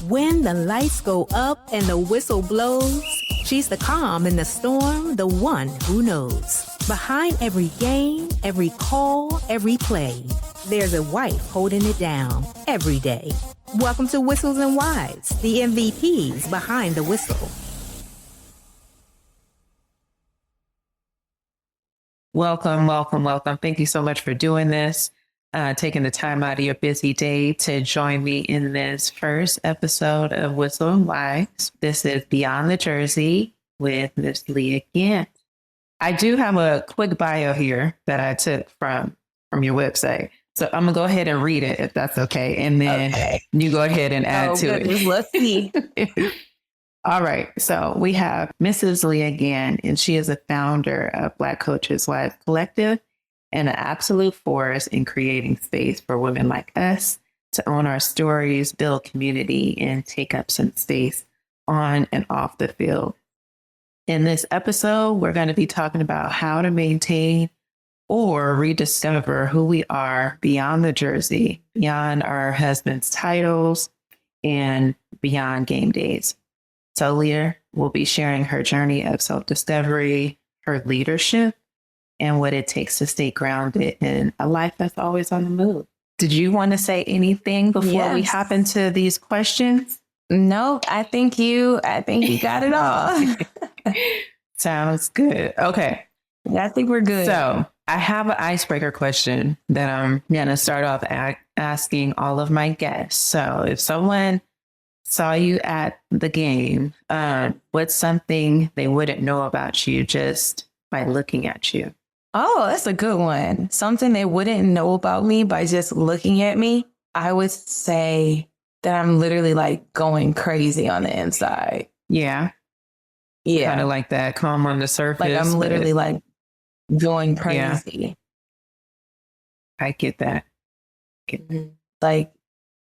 When the lights go up and the whistle blows, she's the calm in the storm, the one who knows. Behind every game, every call, every play, there's a wife holding it down every day. Welcome to Whistles and Wives, the MVPs behind the whistle. Welcome. Thank you so much for doing this, taking the time out of your busy day to join me in this first episode of Whistle and Wives. This is Beyond the Jersey with Miss Leah G. I do have a quick bio here that I took from your website. So I'm going to go ahead and read it if that's okay. And then you go ahead and add to it. Let's see. All right. So we have Mrs. Leah G, and she is a founder of Black Coaches Wives Collective and an absolute force in creating space for women like us to own our stories, build community, and take up some space on and off the field. In this episode, we're going to be talking about how to maintain or rediscover who we are beyond the jersey, beyond our husband's titles, and beyond game days. So Leah will be sharing her journey of self-discovery, her leadership, and what it takes to stay grounded in a life that's always on the move. Did you want to say anything before we hop into these questions? No, I think you got it all. Sounds good. Okay. I think we're good. So I have an icebreaker question that I'm going to start off asking all of my guests. So if someone saw you at the game, what's something they wouldn't know about you just by looking at you? Oh, that's a good one. Something they wouldn't know about me by just looking at me. I would say that I'm literally like going crazy on the inside. Yeah. Yeah. Kind of like that calm on the surface. Like I'm literally like going crazy. Yeah. I get that. Like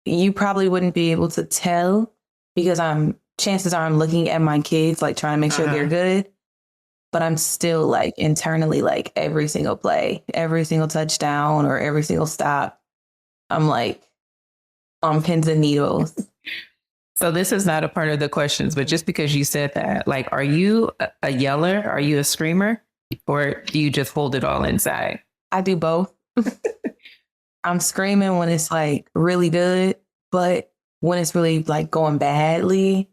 you probably wouldn't be able to tell because chances are I'm looking at my kids, like trying to make sure they're good. But I'm still like internally, like every single play, every single touchdown or every single stop, I'm like on pins and needles. So this is not a part of the questions, but just because you said that, like, are you a yeller? Are you a screamer? Or do you just hold it all inside? I do both. I'm screaming when it's like really good, but when it's really like going badly,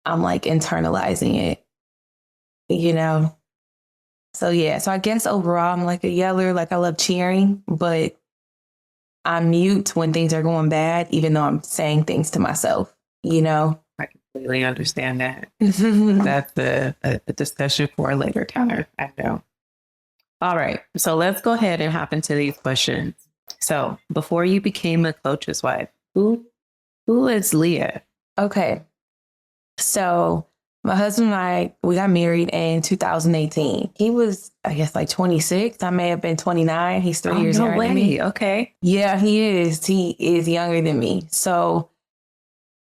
I'm like internalizing it, you know? So yeah, so I guess overall I'm like a yeller, like I love cheering, but I mute when things are going bad, even though I'm saying things to myself, you know? I completely understand that. That's a discussion for a later time. I know. All right. So let's go ahead and hop into these questions. So before you became a coach's wife, who is Leah? Okay. So my husband and I, we got married in 2018. He was, I guess, like 26. I may have been 29. He's 3 years younger than me. Okay. Yeah, he is. He is younger than me. So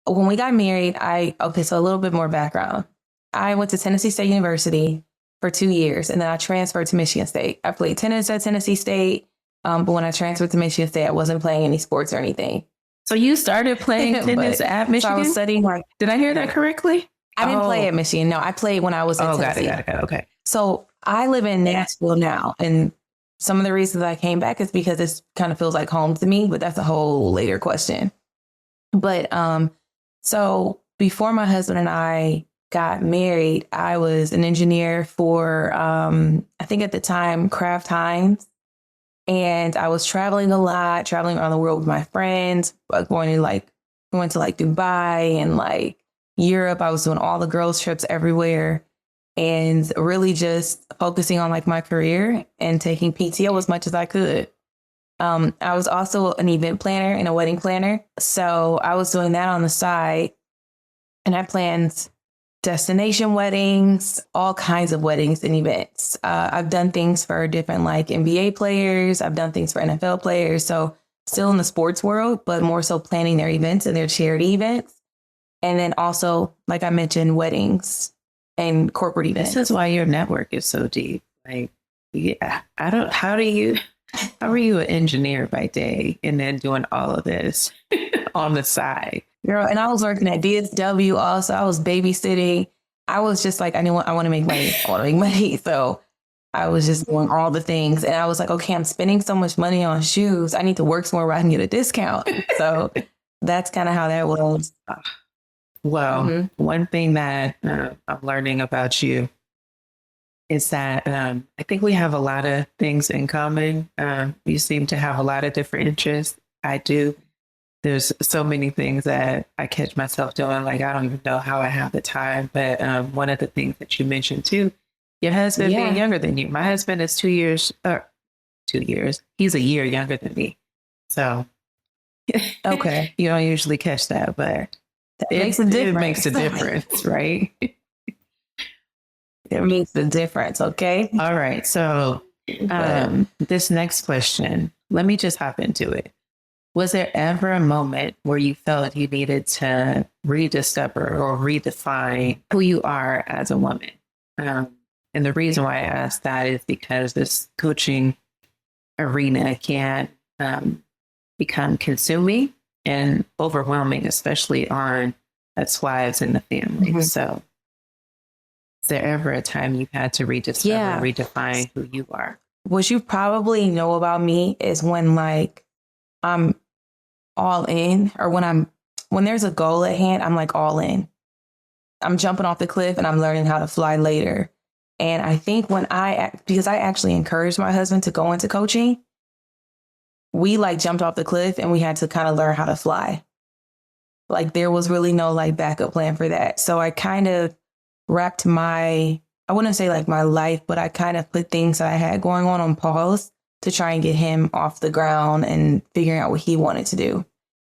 when we got married, so a little bit more background. I went to Tennessee State University for 2 years, and then I transferred to Michigan State. I played tennis at Tennessee State, but when I transferred to Michigan State, I wasn't playing any sports or anything. So you started playing tennis at Michigan? So I was studying. Did I hear that correctly? I didn't play at Michigan. No, I played when I was in Tennessee. Got it. Okay. So I live in Nashville now, and some of the reasons I came back is because this kind of feels like home to me, but that's a whole later question. But so before my husband and I got married, I was an engineer for, I think at the time, Kraft Heinz. And I was traveling a lot, traveling around the world with my friends, we went to like Dubai and like Europe. I was doing all the girls' trips everywhere and really just focusing on like my career and taking PTO as much as I could. I was also an event planner and a wedding planner. So I was doing that on the side, and I planned destination weddings, all kinds of weddings and events. I've done things for different like NBA players. I've done things for NFL players. So still in the sports world, but more so planning their events and their charity events. And then also, like I mentioned, weddings and corporate events. This is why your network is so deep. Like, yeah, how are you an engineer by day and then doing all of this on the side? Girl, and I was working at DSW also. I was babysitting. I was just like, I want to make money. I want to make money. So I was just doing all the things. And I was like, okay, I'm spending so much money on shoes. I need to work somewhere where I can get a discount. So that's kind of how that was. Well, one thing that I'm learning about you is that I think we have a lot of things in common. You seem to have a lot of different interests. I do. There's so many things that I catch myself doing. Like, I don't even know how I have the time. But one of the things that you mentioned too, your husband being younger than you. My husband is 2 years. He's a year younger than me. So, okay, you don't usually catch that, but it makes a difference, right? It makes a difference. Okay. All right. So, this next question, let me just hop into it. Was there ever a moment where you felt you needed to rediscover or redefine who you are as a woman? And the reason why I ask that is because this coaching arena can become consuming and overwhelming, especially on us wives in the family. So is there ever a time you had to rediscover, redefine who you are? What you probably know about me is when like I'm all in, or when there's a goal at hand, I'm like all in. I'm jumping off the cliff and I'm learning how to fly later. And I think because I actually encouraged my husband to go into coaching, we like jumped off the cliff and we had to kind of learn how to fly. Like there was really no like backup plan for that. So I kind of wrapped I wouldn't say like my life, but I kind of put things that I had going on pause to try and get him off the ground and figuring out what he wanted to do.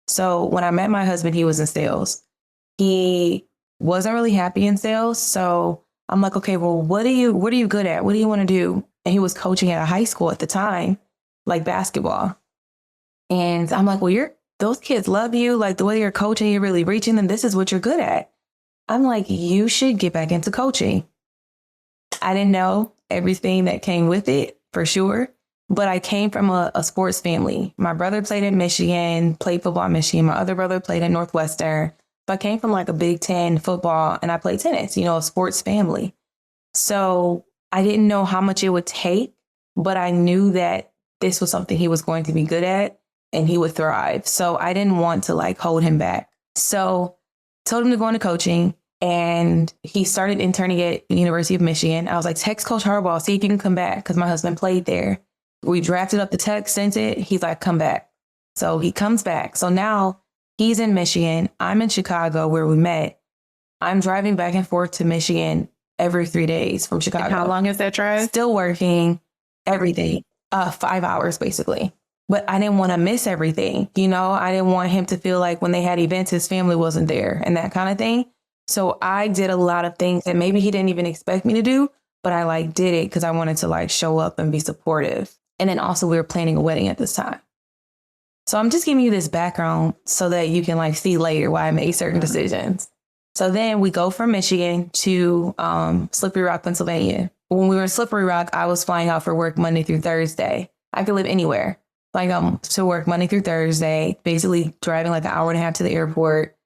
So when I met my husband, he was in sales. He wasn't really happy in sales. So I'm like, okay, well, what are you good at? What do you want to do? And he was coaching at a high school at the time, like basketball. And I'm like, well, those kids love you. Like the way you're coaching, you're really reaching them. This is what you're good at. I'm like, you should get back into coaching. I didn't know everything that came with it for sure. But I came from a sports family. My brother played at Michigan, played football at Michigan. My other brother played at Northwestern. So I came from like a Big Ten football and I played tennis, a sports family. So I didn't know how much it would take, but I knew that this was something he was going to be good at and he would thrive. So I didn't want to like hold him back. So told him to go into coaching and he started interning at the University of Michigan. I was like, text Coach Harbaugh, see if you can come back because my husband played there. We drafted up the text, sent it. He's like, come back. So he comes back. So now he's in Michigan. I'm in Chicago where we met. I'm driving back and forth to Michigan every 3 days from Chicago. And how long is that drive? Still working, everything. 5 hours basically. But I didn't want to miss everything. I didn't want him to feel like when they had events, his family wasn't there and that kind of thing. So I did a lot of things that maybe he didn't even expect me to do, but I like did it because I wanted to like show up and be supportive. And then also we were planning a wedding at this time. So I'm just giving you this background so that you can like see later why I made certain decisions. So then we go from Michigan to Slippery Rock, Pennsylvania. When we were in Slippery Rock, I was flying out for work Monday through Thursday. I could live anywhere. Like to work Monday through Thursday, basically driving like an hour and a half to the airport.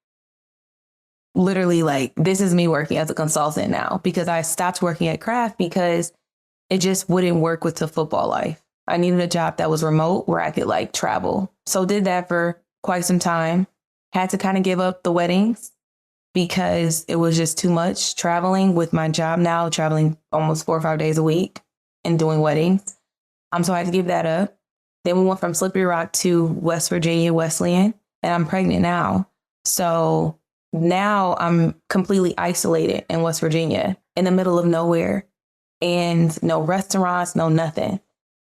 Literally like this is me working as a consultant now because I stopped working at Kraft because it just wouldn't work with the football life. I needed a job that was remote where I could like travel. So did that for quite some time. Had to kind of give up the weddings because it was just too much traveling with my job now, traveling almost 4 or 5 days a week and doing weddings. So I had to give that up. Then we went from Slippery Rock to West Virginia, Wesleyan, and I'm pregnant now. So now I'm completely isolated in West Virginia in the middle of nowhere and no restaurants, no nothing.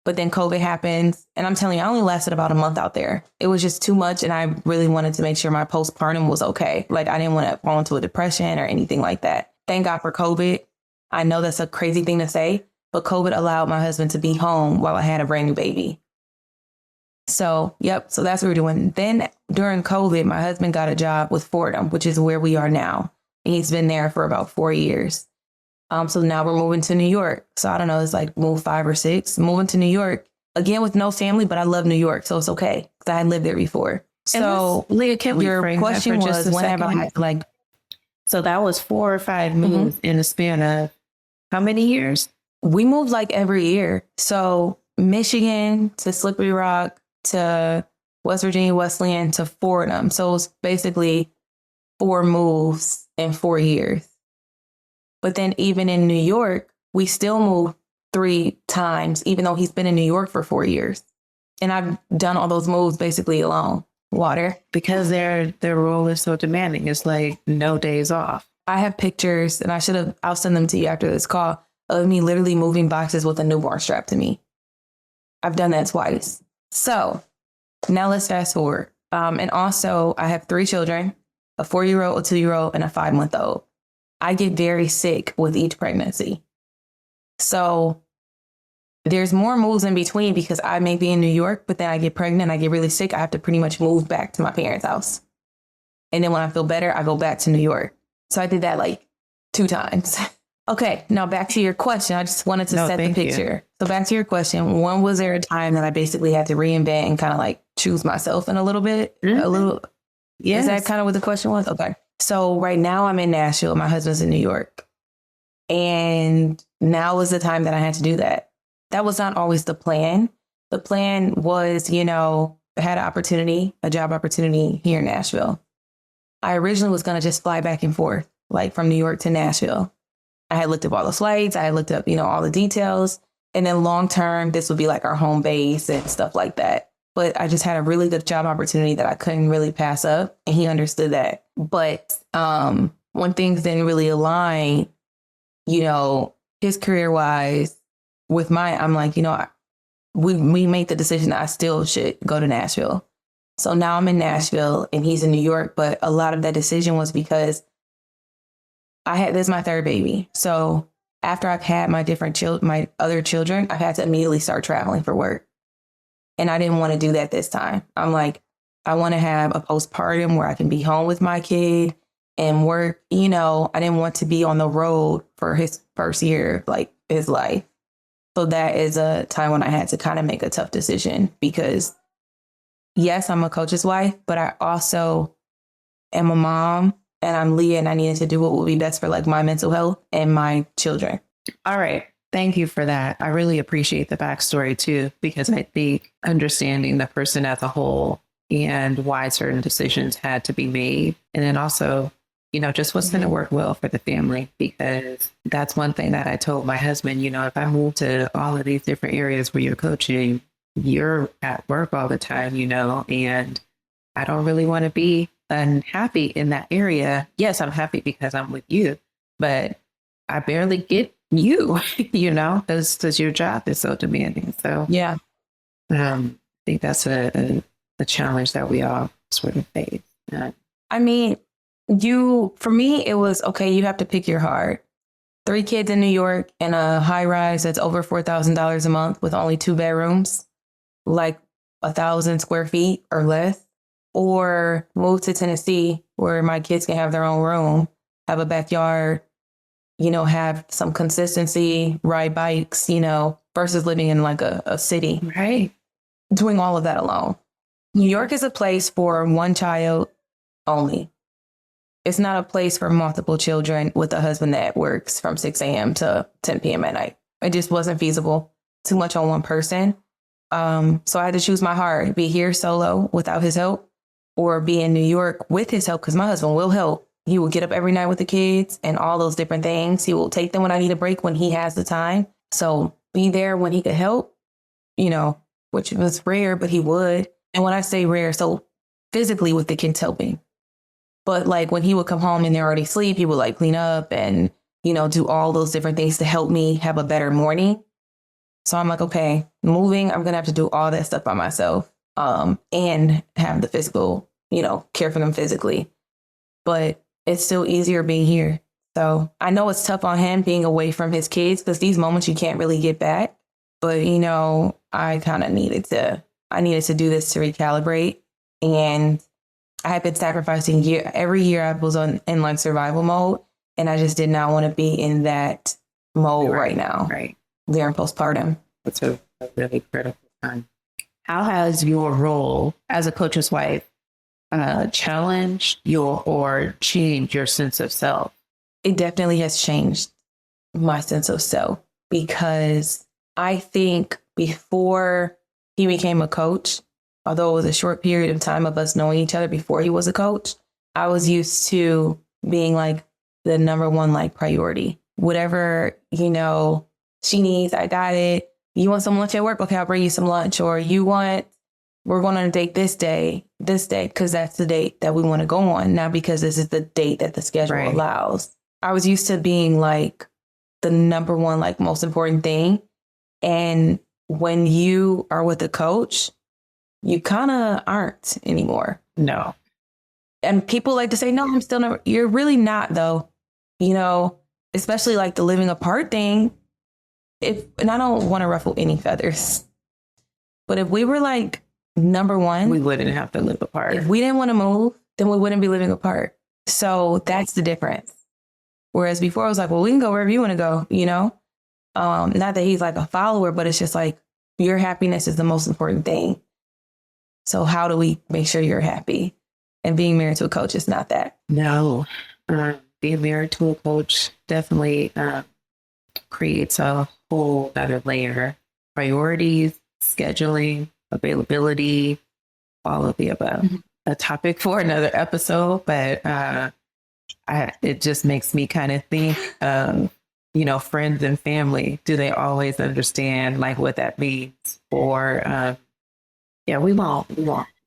But then COVID happens. And I'm telling you, I only lasted about a month out there. It was just too much. And I really wanted to make sure my postpartum was okay. Like I didn't want to fall into a depression or anything like that. Thank God for COVID. I know that's a crazy thing to say, but COVID allowed my husband to be home while I had a brand new baby. So, yep. So that's what we're doing. Then during COVID, my husband got a job with Fordham, which is where we are now. And he's been there for about 4 years. So now we're moving to New York. So I don't know, it's like move 5 or 6, moving to New York again with no family, but I love New York. So it's okay because I had lived there before. So Leah, can we your frame question that for just was, a when have I second? had to like, So that was 4 or 5 moves in a span of how many years? we moved like every year. So Michigan to Slippery Rock to West Virginia, Wesleyan to Fordham. So it was basically 4 moves in 4 years. But then even in New York, we still moved 3 times, even though he's been in New York for 4 years. And I've done all those moves basically alone. Water. Because their role is so demanding. It's like no days off. I have pictures, and I'll send them to you after this call, of me literally moving boxes with a newborn strapped to me. I've done that twice. So now let's fast forward. And also, I have 3 children, a 4-year-old, a 2-year-old, and a 5-month-old. I get very sick with each pregnancy. So there's more moves in between because I may be in New York, but then I get pregnant, I get really sick. I have to pretty much move back to my parents' house. And then when I feel better, I go back to New York. So I did that like 2 times. Okay, now back to your question. I just wanted to set the picture. So back to your question. When was there a time that I basically had to reinvent and kind of like choose myself in a little bit? A little. Yes. Is that kind of what the question was? Okay. So right now I'm in Nashville. My husband's in New York. And now was the time that I had to do that. That was not always the plan. The plan was, I had a job opportunity here in Nashville. I originally was going to just fly back and forth, like from New York to Nashville. I had looked up all the flights. I had looked up, all the details. And then long term, this would be like our home base and stuff like that. But I just had a really good job opportunity that I couldn't really pass up. And he understood that. But when things didn't really align, his career wise with mine, I'm like, we made the decision that I still should go to Nashville. So now I'm in Nashville and he's in New York. But a lot of that decision was because this is my 3rd baby. So after I've had my other children, I've had to immediately start traveling for work. And I didn't want to do that this time. I'm like, I want to have a postpartum where I can be home with my kid and work. I didn't want to be on the road for his first year of like his life. So that is a time when I had to kind of make a tough decision because yes, I'm a coach's wife, but I also am a mom. And I'm Leah, and I needed to do what would be best for like my mental health and my children. All right. Thank you for that. I really appreciate the backstory too, because I think understanding the person as a whole and why certain decisions had to be made. And then also, just what's going to work well for the family, because that's one thing that I told my husband, if I move to all of these different areas where you're coaching, you're at work all the time, and I don't really want to be unhappy in that area. Yes, I'm happy because I'm with you, but I barely get you, because your job is so demanding. So yeah, I think that's a challenge that we all sort of face. I mean, for me, it was, okay, you have to pick your heart. 3 kids in New York in a high rise that's over $4,000 a month with only 2 bedrooms, like 1,000 square feet or less. Or move to Tennessee where my kids can have their own room, have a backyard, have some consistency, ride bikes, versus living in like a city. Right. Doing all of that alone. New York is a place for one child only. It's not a place for multiple children with a husband that works from 6 a.m. to 10 p.m. at night. It just wasn't feasible. Too much on one person. So I had to choose my heart, be here solo without his help, or be in New York with his help, because my husband will help. He will get up every night with the kids and all those different things. He will take them when I need a break, when he has the time. So be there when he could help, which was rare, but he would. And when I say rare, so physically with the kids helping. But like when he would come home and they're already asleep, he would like clean up and, do all those different things to help me have a better morning. So I'm like, okay, moving, I'm going to have to do all that stuff by myself. And have the physical, care for them physically. But it's still easier being here. So I know it's tough on him being away from his kids because these moments you can't really get back. But, I kind of needed to do this to recalibrate. And I had been sacrificing every year I was in like survival mode. And I just did not want to be in that mode right now. Right. During postpartum. It's a really critical time. How has your role as a coach's wife challenged your or changed your sense of self? It definitely has changed my sense of self, because I think before he became a coach, although it was a short period of time of us knowing each other before he was a coach, I was used to being like the number one like priority. Whatever, she needs, I got it. You want some lunch at work? Okay, I'll bring you some lunch. Or we're going on a date this day, because that's the date that we want to go on, not because this is the date that the schedule allows. I was used to being like the number one, like most important thing. And when you are with a coach, you kind of aren't anymore. No. And people like to say, no, I'm still never. You're really not, though. Especially like the living apart thing. And I don't want to ruffle any feathers, but if we were like number one, we wouldn't have to live apart. If we didn't want to move, then we wouldn't be living apart. So that's the difference. Whereas before I was like, well, we can go wherever you want to go, not that he's like a follower, but it's just like your happiness is the most important thing. So how do we make sure you're happy? And being married to a coach is not that. No, being married to a coach definitely creates a whole other layer. Priorities, scheduling, availability, all of the above. Mm-hmm. A topic for another episode, but it just makes me kind of think of, friends and family. Do they always understand like what that means? Or, we won't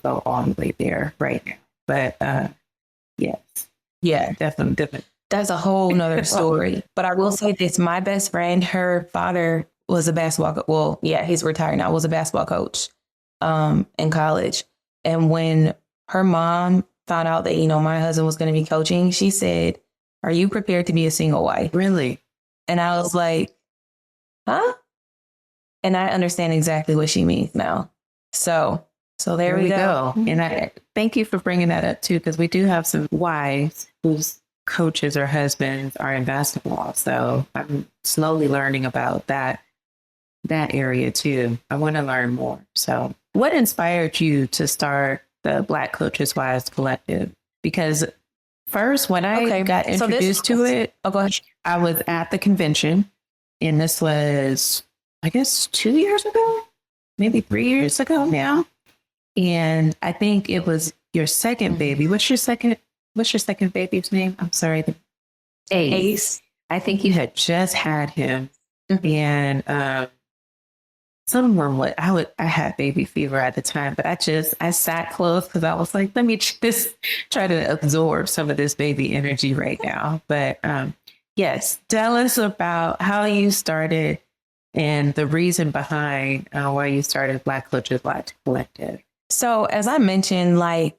go all the way there right now. But yes. Yeah, definitely. That's a whole nother story. But I will say this, my best friend, her father was a basketball, he's retired now, was a basketball coach in college. And when her mom found out that, my husband was going to be coaching, she said, "Are you prepared to be a single wife?" Really? And I was like, huh? And I understand exactly what she means now. So there we go. And I thank you for bringing that up too, because we do have some wives whose coaches or husbands are in basketball. So I'm slowly learning about that area too. I want to learn more. So what inspired you to start the Black Coaches Wives Collective? Because first, when I got introduced to it, I was at the convention, and this was, I guess, 2 years ago, maybe 3 years ago now. And I think it was your second baby. What's your second baby's name? I'm sorry. Ace. I think you had just had him. Mm-hmm. And I had baby fever at the time, but I sat close because I was like, let me just try to absorb some of this baby energy right now. But yes, tell us about how you started and the reason behind why you started Black Coaches Wives Collective. So as I mentioned, like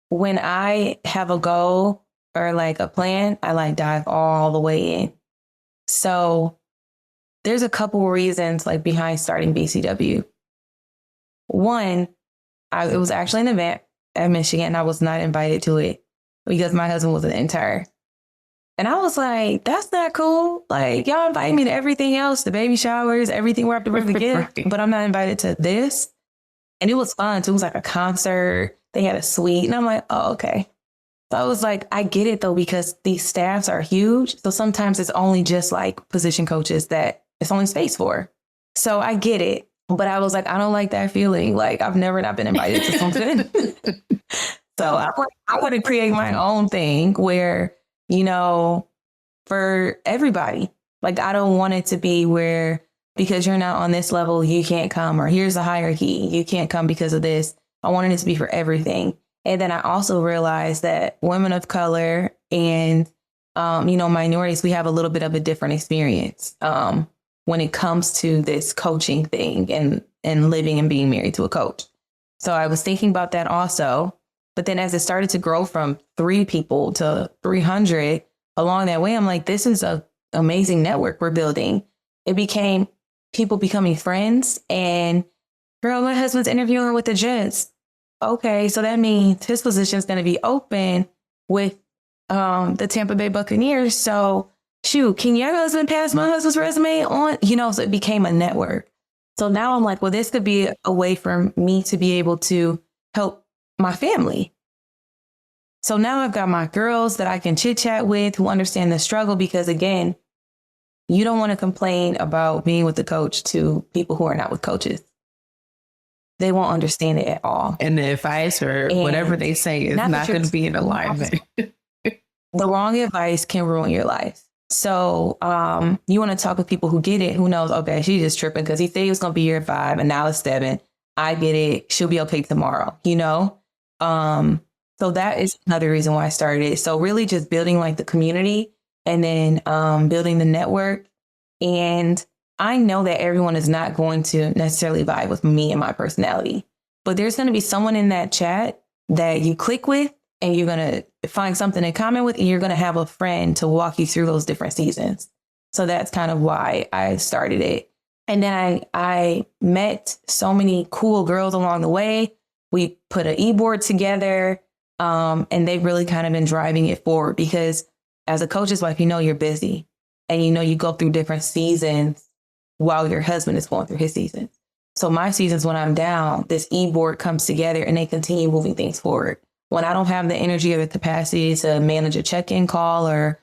when I have a goal or like a plan, I like dive all the way in. So there's a couple reasons like behind starting BCW. One, it was actually an event at Michigan. I was not invited to it because my husband was an intern. And I was like, that's not cool. Like, y'all invite me to everything else, the baby showers, everything we're up to bring the gift, but I'm not invited to this. And it was fun. So it was like a concert. They had a suite. And I'm like, oh, okay. So I was like, I get it, though, because these staffs are huge. So sometimes it's only just like position coaches that it's only space for. So I get it. But I was like, I don't like that feeling. Like, I've never not been invited to something. So I want to create my own thing where, for everybody, like, I don't want it to be where because you're not on this level, you can't come, or here's the hierarchy, you can't come because of this. I wanted it to be for everything. And then I also realized that women of color and, minorities, we have a little bit of a different experience when it comes to this coaching thing and living and being married to a coach. So I was thinking about that also. But then as it started to grow from 3 people to 300 along that way, I'm like, this is an amazing network we're building. It became people becoming friends, and girl, my husband's interviewing with the Jets. Okay, so that means his position is going to be open with the Tampa Bay Buccaneers. So shoot, can your husband pass my husband's resume on? So it became a network. So now I'm like, well, this could be a way for me to be able to help my family. So now I've got my girls that I can chit chat with who understand the struggle, because again, you don't want to complain about being with the coach to people who are not with coaches. They won't understand it at all. And the advice or whatever they say is not going to be in alignment. The wrong advice can ruin your life. So you want to talk with people who get it, who knows, okay, she's just tripping because he said he was going to be here at 5 and now it's 7. I get it. She'll be okay tomorrow, you know? So that is another reason why I started it. So really just building like the community and then building the network. And I know that everyone is not going to necessarily vibe with me and my personality, but there's going to be someone in that chat that you click with and you're going to find something in common with, and you're going to have a friend to walk you through those different seasons. So that's kind of why I started it. And then I met so many cool girls along the way. We put an e-board together, and they've really kind of been driving it forward, because as a coach's wife, you know, you're busy and, you know, you go through different seasons while your husband is going through his seasons. So my seasons, when I'm down, this e-board comes together and they continue moving things forward. When I don't have the energy or the capacity to manage a check-in call or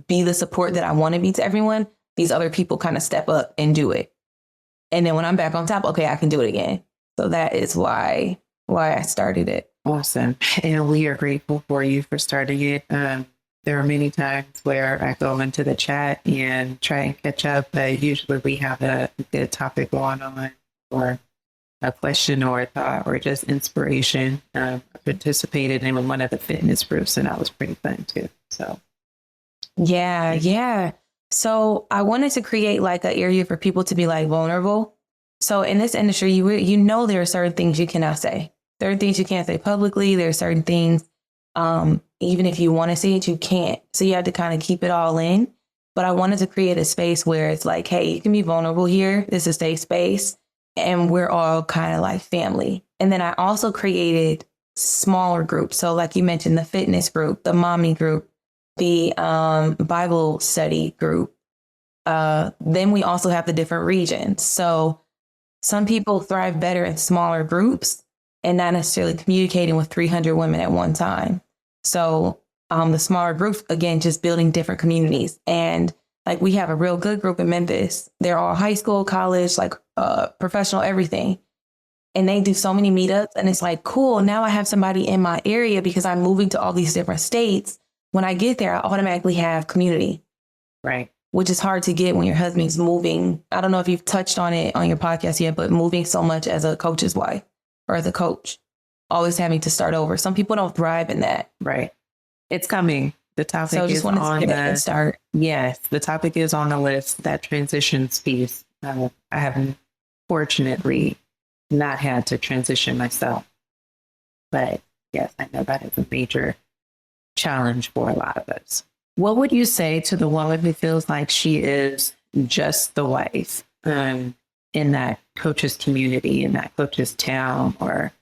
be the support that I want to be to everyone, these other people kind of step up and do it. And then when I'm back on top, okay, I can do it again. So that is why I started it. Awesome. And we are grateful for you for starting it. There are many times where I go into the chat and try and catch up, but usually we have a good topic going on, or a question or a thought or just inspiration. I participated in one of the fitness groups, and that was pretty fun too. So yeah. So I wanted to create like an area for people to be like vulnerable. So in this industry, you know, there are certain things you cannot say. There are things you can't say publicly. There are certain things, even if you want to say it, you can't. So you have to kind of keep it all in. But I wanted to create a space where it's like, hey, you can be vulnerable here. This is a safe space. And we're all kind of like family. And then I also created smaller groups. So like you mentioned, the fitness group, the mommy group, the Bible study group. Then we also have the different regions. So some people thrive better in smaller groups and not necessarily communicating with 300 women at one time. So the smaller groups, again, just building different communities. And like we have a real good group in Memphis. They're all high school, college, like professional, everything. And they do so many meetups. And it's like, cool, now I have somebody in my area because I'm moving to all these different states. When I get there, I automatically have community. Right. Which is hard to get when your husband's moving. I don't know if you've touched on it on your podcast yet, but moving so much as a coach's wife or as a coach, always having to start over. Some people don't thrive in that. Right. It's coming. The topic is on the start. Yes, the topic is on the list, that transitions piece. I have fortunately not had to transition myself. But yes, I know that is a major challenge for a lot of us. What would you say to the woman who feels like she is just the wife in that coach's community, in that coach's town, or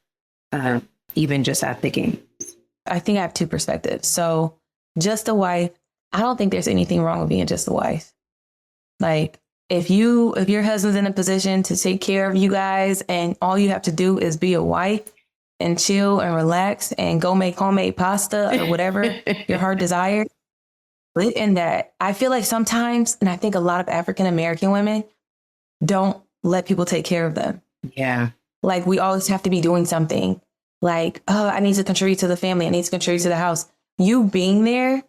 even just at the games? I think I have two perspectives. So just a wife, I don't think there's anything wrong with being just a wife. Like if your husband's in a position to take care of you guys and all you have to do is be a wife and chill and relax and go make homemade pasta or whatever your heart desires, live in that. I feel like sometimes, and I think a lot of African-American women don't let people take care of them. Yeah. Like we always have to be doing something. Like, oh, I need to contribute to the family. I need to contribute to the house. You being there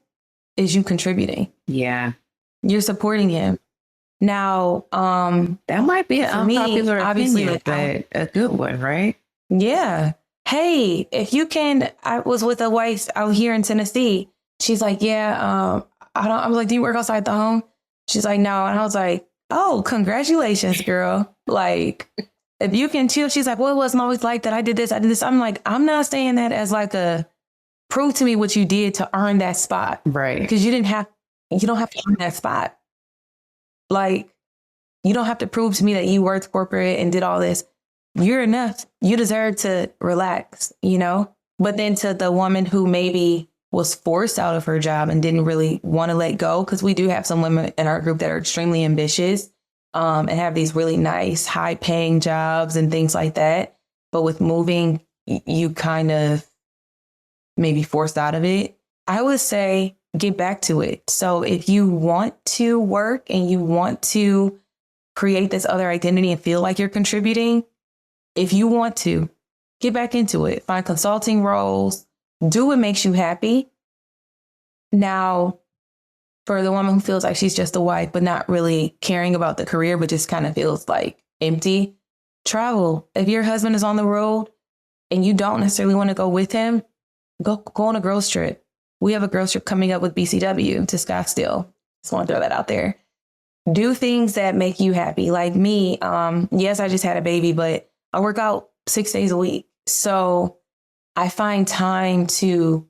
is you contributing. Yeah. You're supporting him. Now, that might be an unpopular obviously, opinion, but a good one, right? Yeah. Hey, if you can, I was with a wife out here in Tennessee. She's like, yeah, I was like, do you work outside the home? She's like, no. And I was like, oh, congratulations, girl. Like, if you can chill. She's like, well, it wasn't always like that. I did this. I'm like, I'm not saying that as like prove to me what you did to earn that spot. Right. Because you don't have to earn that spot. Like, you don't have to prove to me that you worked corporate and did all this. You're enough. You deserve to relax, you know? But then to the woman who maybe was forced out of her job and didn't really want to let go, because we do have some women in our group that are extremely ambitious and have these really nice, high paying jobs and things like that. But with moving, you kind of maybe forced out of it. I would say get back to it. So if you want to work and you want to create this other identity and feel like you're contributing, if you want to, get back into it. Find consulting roles. Do what makes you happy. Now, for the woman who feels like she's just a wife, but not really caring about the career, but just kind of feels like empty, travel. If your husband is on the road and you don't necessarily want to go with him, go on a girls trip. We have a girls trip coming up with BCW to Scottsdale. Just want to throw that out there. Do things that make you happy. Like me, yes, I just had a baby, but I work out 6 days a week. So I find time to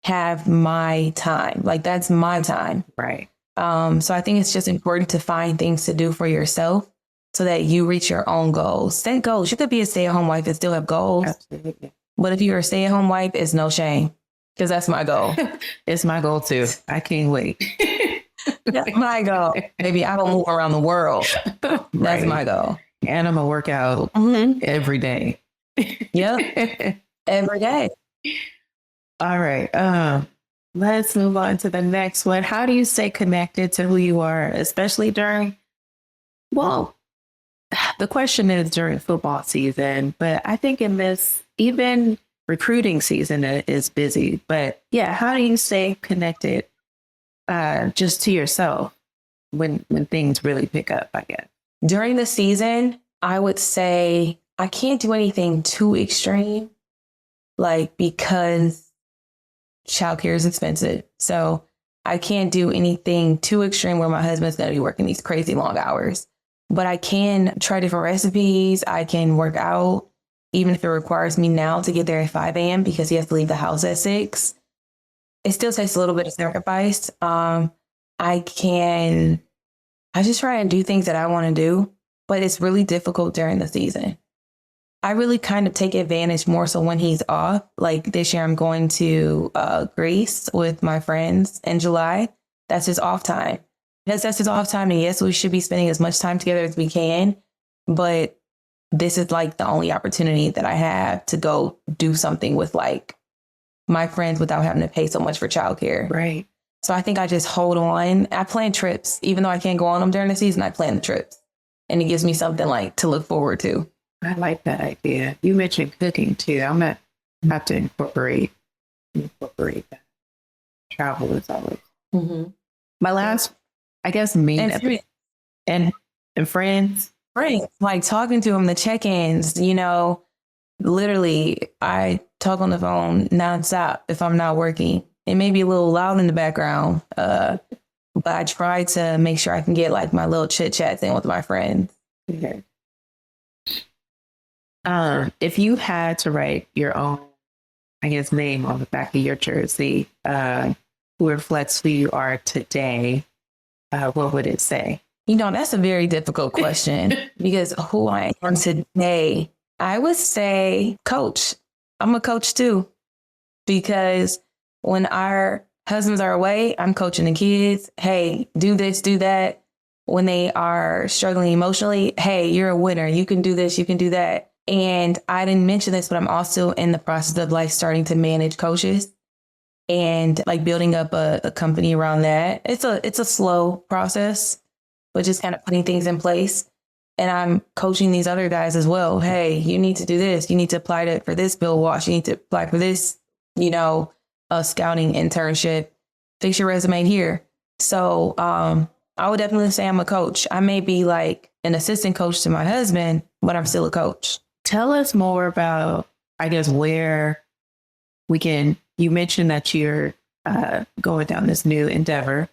have my time. Like that's my time. Right. So I think it's just important to find things to do for yourself so that you reach your own goals. Set goals. You could be a stay-at-home wife and still have goals. Absolutely. But if you're a stay-at-home wife, it's no shame because that's my goal. It's my goal too. I can't wait. That's my goal. Maybe I don't move around the world. That's Right. my goal. And I'm going to work out every day. Yep. Every day. All right. Let's move on to the next one. How do you stay connected to who you are, especially during, well, the question is during football season, but I think in this, even recruiting season is busy. But yeah, how do you stay connected just to yourself when things really pick up, I guess? During the season, I would say I can't do anything too extreme, like because childcare is expensive. So I can't do anything too extreme where my husband's going to be working these crazy long hours. But I can try different recipes. I can work out, even if it requires me now to get there at 5 a.m. because he has to leave the house at 6. It still takes a little bit of sacrifice. I just try and do things that I want to do, but it's really difficult during the season. I really kind of take advantage more so when he's off. Like this year, I'm going to Greece with my friends in July. That's his off time. Yes, that's his off time. And yes, we should be spending as much time together as we can. But this is like the only opportunity that I have to go do something with like my friends without having to pay so much for childcare. Right. So I think I just hold on. I plan trips, even though I can't go on them during the season. I plan the trips, and it gives me something like to look forward to. I like that idea. You mentioned cooking too. I'm going to have to incorporate that. Travel is always. Mm-hmm. My last, I guess, main and friends. Right. Like talking to them, the check-ins, literally I talk on the phone nonstop if I'm not working. It may be a little loud in the background, but I try to make sure I can get like my little chit chats in with my friends. Okay. If you had to write your own, I guess, name on the back of your jersey, who reflects who you are today, what would it say? That's a very difficult question because who I am today, I would say coach. I'm a coach too, because when our husbands are away, I'm coaching the kids. Hey, do this, do that. When they are struggling emotionally, hey, you're a winner. You can do this, you can do that. And I didn't mention this, but I'm also in the process of like starting to manage coaches and like building up a company around that. It's a slow process, but just kind of putting things in place. And I'm coaching these other guys as well. Hey, you need to do this. You need to apply for this bill wash. You need to apply for this, a scouting internship. Fix your resume here. So I would definitely say I'm a coach. I may be like an assistant coach to my husband, but I'm still a coach. Tell us more about, I guess, where you mentioned that you're going down this new endeavor,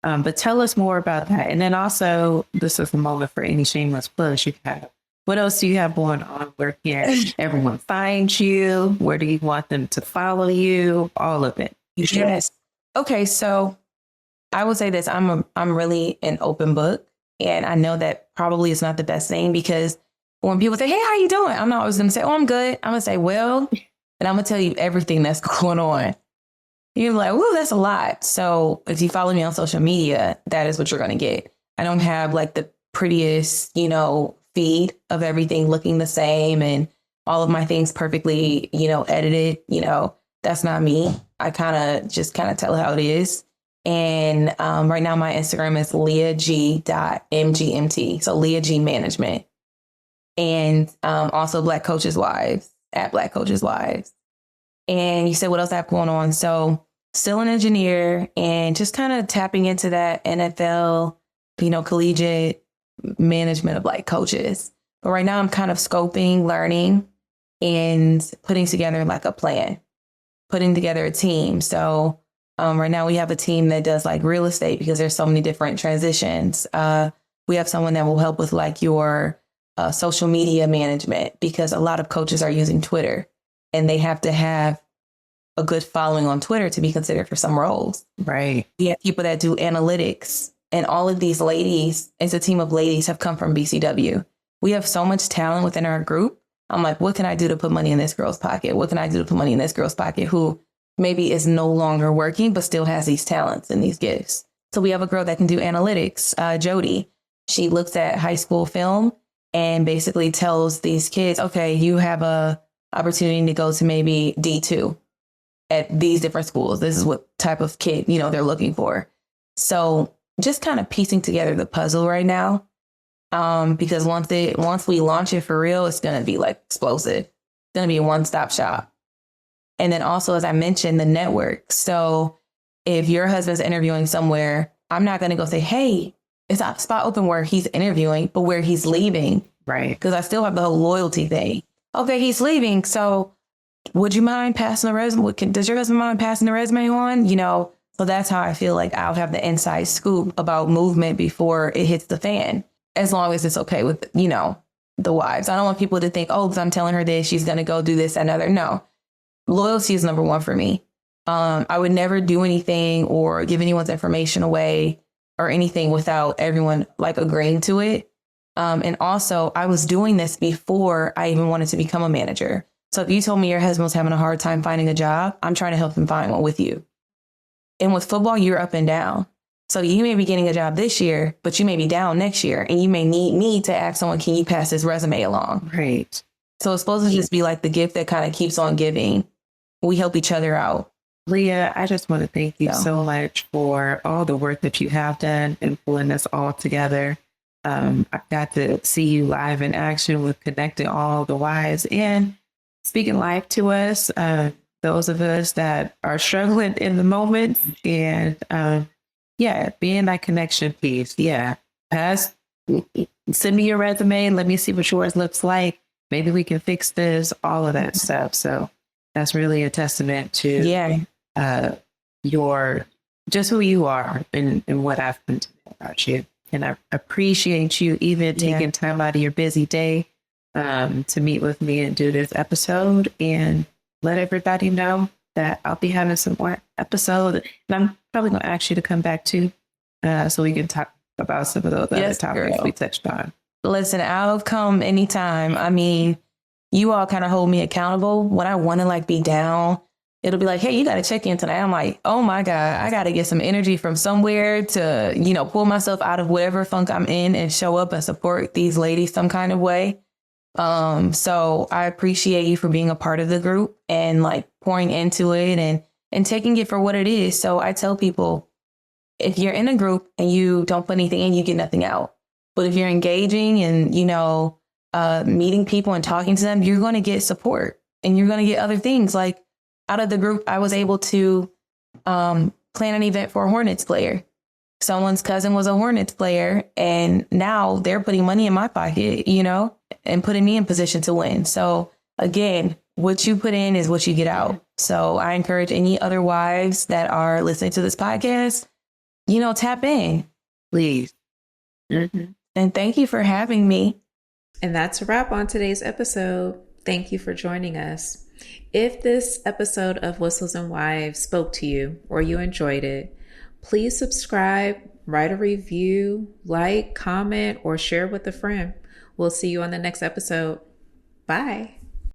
but tell us more about that. And then also, this is the moment for any shameless plugs you have. What else do you have going on? Where can everyone find you? Where do you want them to follow you? All of it. Yes. Okay. So I would say this, I'm really an open book, and I know that probably is not the best thing because when people say, hey, how you doing? I'm not always going to say, oh, I'm good. I'm going to say, well, and I'm going to tell you everything that's going on. You're like, oh, that's a lot. So if you follow me on social media, that is what you're going to get. I don't have like the prettiest, feed of everything looking the same and all of my things perfectly, edited. That's not me. I just tell it how it is. And right now my Instagram is leahg.mgmt. So Leah G Management. And also Black Coaches Wives at Black Coaches Wives. And you said, what else I have going on? So still an engineer and just kind of tapping into that NFL, collegiate management of like coaches. But right now I'm kind of scoping, learning, and putting together like a plan, putting together a team. So right now we have a team that does like real estate because there's so many different transitions. We have someone that will help with like your social media management because a lot of coaches are using Twitter and they have to have a good following on Twitter to be considered for some roles. Right. We have people that do analytics, and all of these ladies, it's a team of ladies, have come from BCW. We have so much talent within our group. I'm like, what can I do to put money in this girl's pocket? What can I do to put money in this girl's pocket who maybe is no longer working, but still has these talents and these gifts? So we have a girl that can do analytics, Jody. She looks at high school film and basically tells these kids, okay, you have a opportunity to go to maybe D2 at these different schools. This is what type of kid, they're looking for. So just kind of piecing together the puzzle right now. Because once we launch it for real, it's going to be like explosive. It's going to be a one-stop shop. And then also, as I mentioned, the network. So if your husband's interviewing somewhere, I'm not going to go say, hey, it's a spot open where he's interviewing, but where he's leaving. Right. Because I still have the whole loyalty thing. Okay, he's leaving. So would you mind passing the resume? Does your husband mind passing the resume on? So that's how I feel like I'll have the inside scoop about movement before it hits the fan, as long as it's okay with, the wives. I don't want people to think, oh, because I'm telling her this, she's going to go do this, another. No, loyalty is number one for me. I would never do anything or give anyone's information away or anything without everyone like agreeing to it. And also, I was doing this before I even wanted to become a manager. So if you told me your husband was having a hard time finding a job, I'm trying to help him find one with you. And with football, you're up and down. So you may be getting a job this year, but you may be down next year. And you may need me to ask someone, can you pass this resume along? Right. So it's supposed to just be like the gift that kind of keeps on giving. We help each other out. Leah, I just want to thank you so much for all the work that you have done in pulling this all together. I got to see you live in action with connecting all the wives and speaking life to us, those of us that are struggling in the moment, and being that connection piece. Yeah, send me your resume and let me see what yours looks like. Maybe we can fix this, all of that stuff. So that's really a testament to your just who you are and what I've been about you. And I appreciate you even taking time out of your busy day to meet with me and do this episode, and let everybody know that I'll be having some more episodes. And I'm probably going to ask you to come back too, so we can talk about some of those other topics we touched on. Listen, I'll come anytime. I mean, you all kind of hold me accountable when I want to like be down. It'll be like, hey, you got to check in tonight. I'm like, oh my God, I got to get some energy from somewhere to, pull myself out of whatever funk I'm in and show up and support these ladies some kind of way. So I appreciate you for being a part of the group and like pouring into it and taking it for what it is. So I tell people, if you're in a group and you don't put anything in, you get nothing out. But if you're engaging and, meeting people and talking to them, you're going to get support and you're going to get other things. Like out of the group, I was able to plan an event for a Hornets player. Someone's cousin was a Hornets player, and now they're putting money in my pocket, and putting me in position to win. So again, what you put in is what you get out. So I encourage any other wives that are listening to this podcast, tap in. Please. Mm-hmm. And thank you for having me. And that's a wrap on today's episode. Thank you for joining us. If this episode of Whistles and Wives spoke to you or you enjoyed it, please subscribe, write a review, like, comment, or share with a friend. We'll see you on the next episode. Bye.